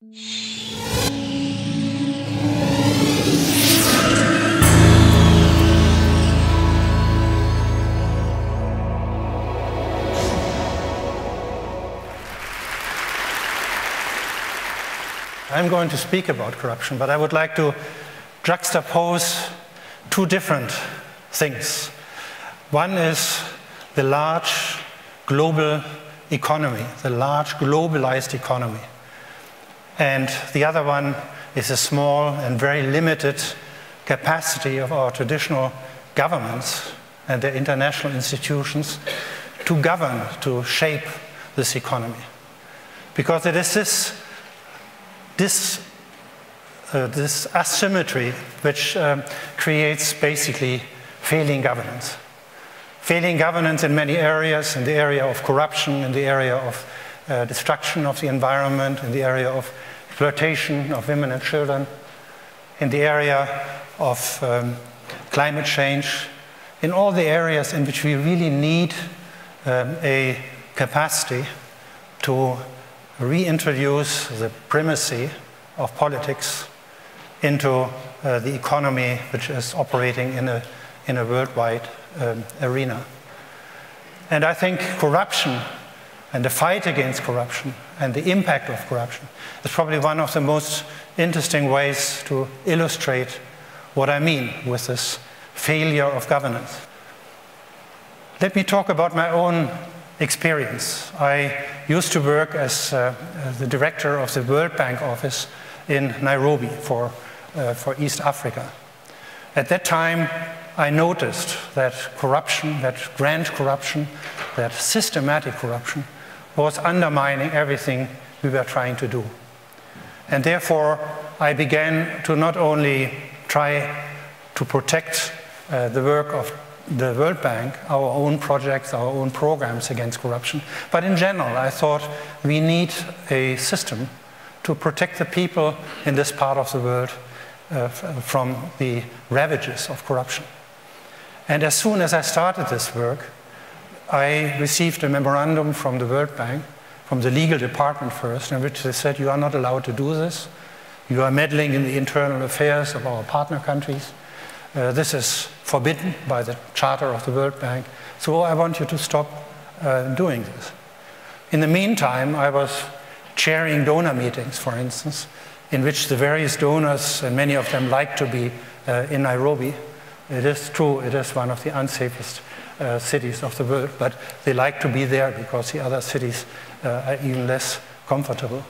I'm going to speak about corruption, but I would like to juxtapose two different things. One is the large global economy, the large globalized economy. And the other one is a small and very limited capacity of our traditional governments and their international institutions to govern, to shape this economy. Because it is this asymmetry which creates basically failing governance. Failing governance in many areas, in the area of corruption, in the area of destruction of the environment, in the area of exploitation of women and children, in the area of climate change, in all the areas in which we really need a capacity to reintroduce the primacy of politics into the economy which is operating in a worldwide arena. And I think corruption and the fight against corruption and the impact of corruption is probably one of the most interesting ways to illustrate what I mean with this failure of governance. Let me talk about my own experience. I used to work as the director of the World Bank office in Nairobi for East Africa. At that time, I noticed that corruption, that grand corruption, that systematic corruption was undermining everything we were trying to do. And therefore, I began to not only try to protect the work of the World Bank, our own projects, our own programs against corruption. But in general, I thought we need a system to protect the people in this part of the world from the ravages of corruption. And as soon as I started this work, I received a memorandum from the World Bank, from the legal department first, in which they said, you are not allowed to do this. You are meddling in the internal affairs of our partner countries. This is forbidden by the Charter of the World Bank, so I want you to stop doing this. In the meantime, I was chairing donor meetings, for instance, in which the various donors, and many of them like to be in Nairobi. It is true, it is one of the unsafest cities of the world, but they like to be there because the other cities are even less comfortable.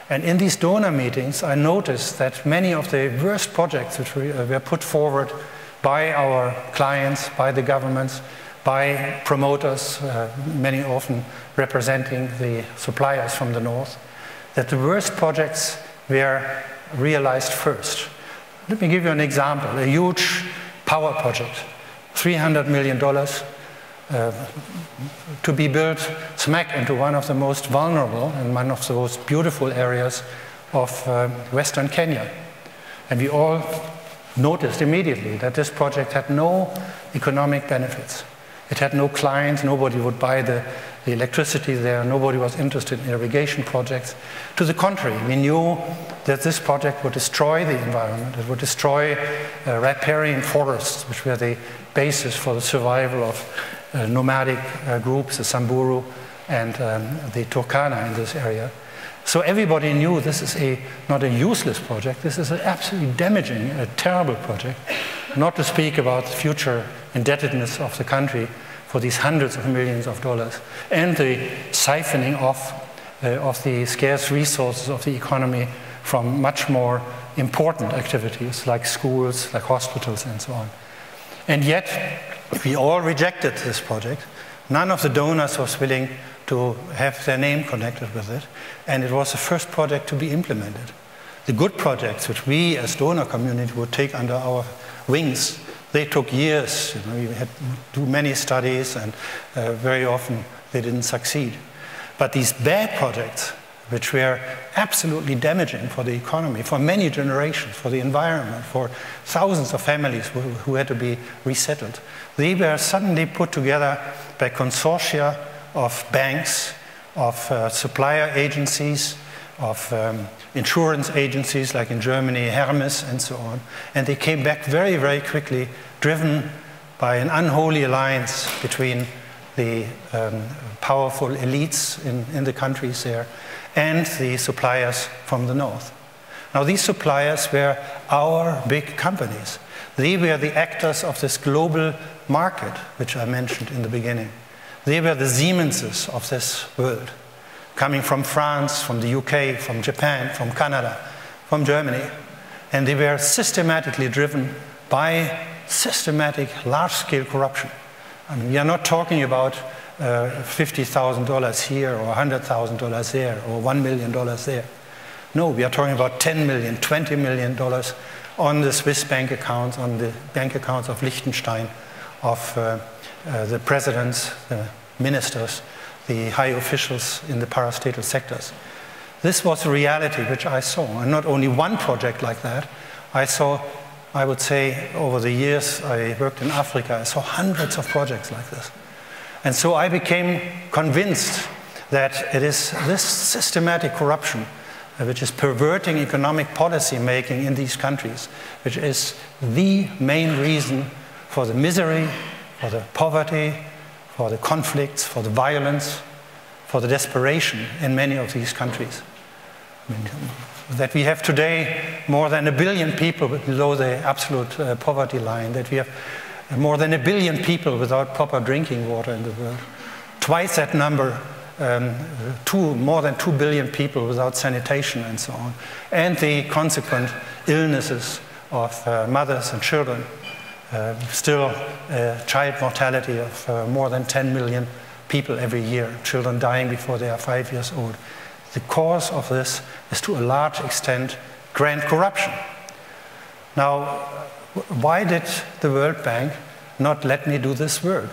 And in these donor meetings, I noticed that many of the worst projects which were put forward by our clients, by the governments, by promoters, many often representing the suppliers from the north, that the worst projects were realized first. Let me give you an example. A huge power project, $300 million, to be built smack into one of the most vulnerable and one of the most beautiful areas of Western Kenya. And we all noticed immediately that this project had no economic benefits. It had no clients, nobody would buy the electricity there, nobody was interested in irrigation projects. To the contrary, we knew that this project would destroy the environment, it would destroy riparian forests, which were the basis for the survival of nomadic groups, the Samburu and the Turkana in this area. So everybody knew this is not a useless project, this is an absolutely damaging, a terrible project, not to speak about the future indebtedness of the country for these hundreds of millions of dollars, and the siphoning off of the scarce resources of the economy from much more important activities like schools, like hospitals, and so on. And yet, we all rejected this project. None of the donors was willing to have their name connected with it, and it was the first project to be implemented. The good projects, which we as donor community would take under our wings, they took years. We had to do many studies, and very often they didn't succeed. But these bad projects, which were absolutely damaging for the economy, for many generations, for the environment, for thousands of families who had to be resettled, they were suddenly put together by consortia of banks, of supplier agencies, insurance agencies like in Germany, Hermes and so on. And they came back very, very quickly, driven by an unholy alliance between the powerful elites in the countries there and the suppliers from the north. Now these suppliers were our big companies. They were the actors of this global market, which I mentioned in the beginning. They were the Siemenses of this world, coming from France, from the UK, from Japan, from Canada, from Germany. And they were systematically driven by systematic large-scale corruption. I mean, we are not talking about $50,000 here or $100,000 there or $1 million there. No, we are talking about $10 million, $20 million on the Swiss bank accounts, on the bank accounts of Liechtenstein, of the presidents, the ministers, the high officials in the parastatal sectors. This was a reality which I saw, and not only one project like that. I saw, I would say, over the years I worked in Africa, I saw hundreds of projects like this. And so I became convinced that it is this systematic corruption which is perverting economic policy making in these countries, which is the main reason for the misery, for the poverty, for the conflicts, for the violence, for the desperation in many of these countries. I mean, that we have today more than 1 billion people below the absolute poverty line, that we have more than 1 billion people without proper drinking water in the world, twice that number, more than 2 billion people without sanitation and so on, and the consequent illnesses of mothers and children. Still child mortality of more than 10 million people every year, children dying before they are 5 years old. The cause of this is to a large extent grand corruption. Now, why did the World Bank not let me do this work?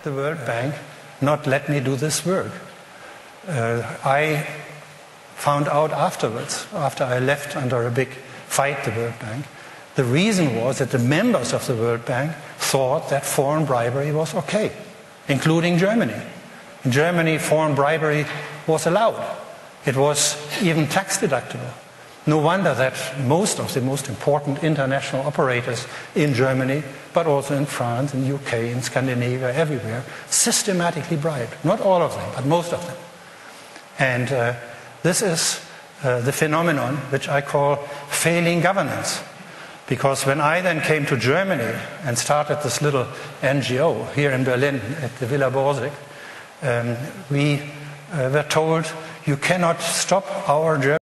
The World Bank not let me do this work. I found out afterwards, after I left under a big fight, the World Bank, the reason was that the members of the World Bank thought that foreign bribery was okay, including Germany. In Germany, foreign bribery was allowed. It was even tax deductible. No wonder that most of the most important international operators in Germany, but also in France, in the UK, in Scandinavia, everywhere, systematically bribed. Not all of them, but most of them. And this is the phenomenon which I call failing governance. Because when I then came to Germany and started this little NGO here in Berlin at the Villa Borsig, we were told, you cannot stop our German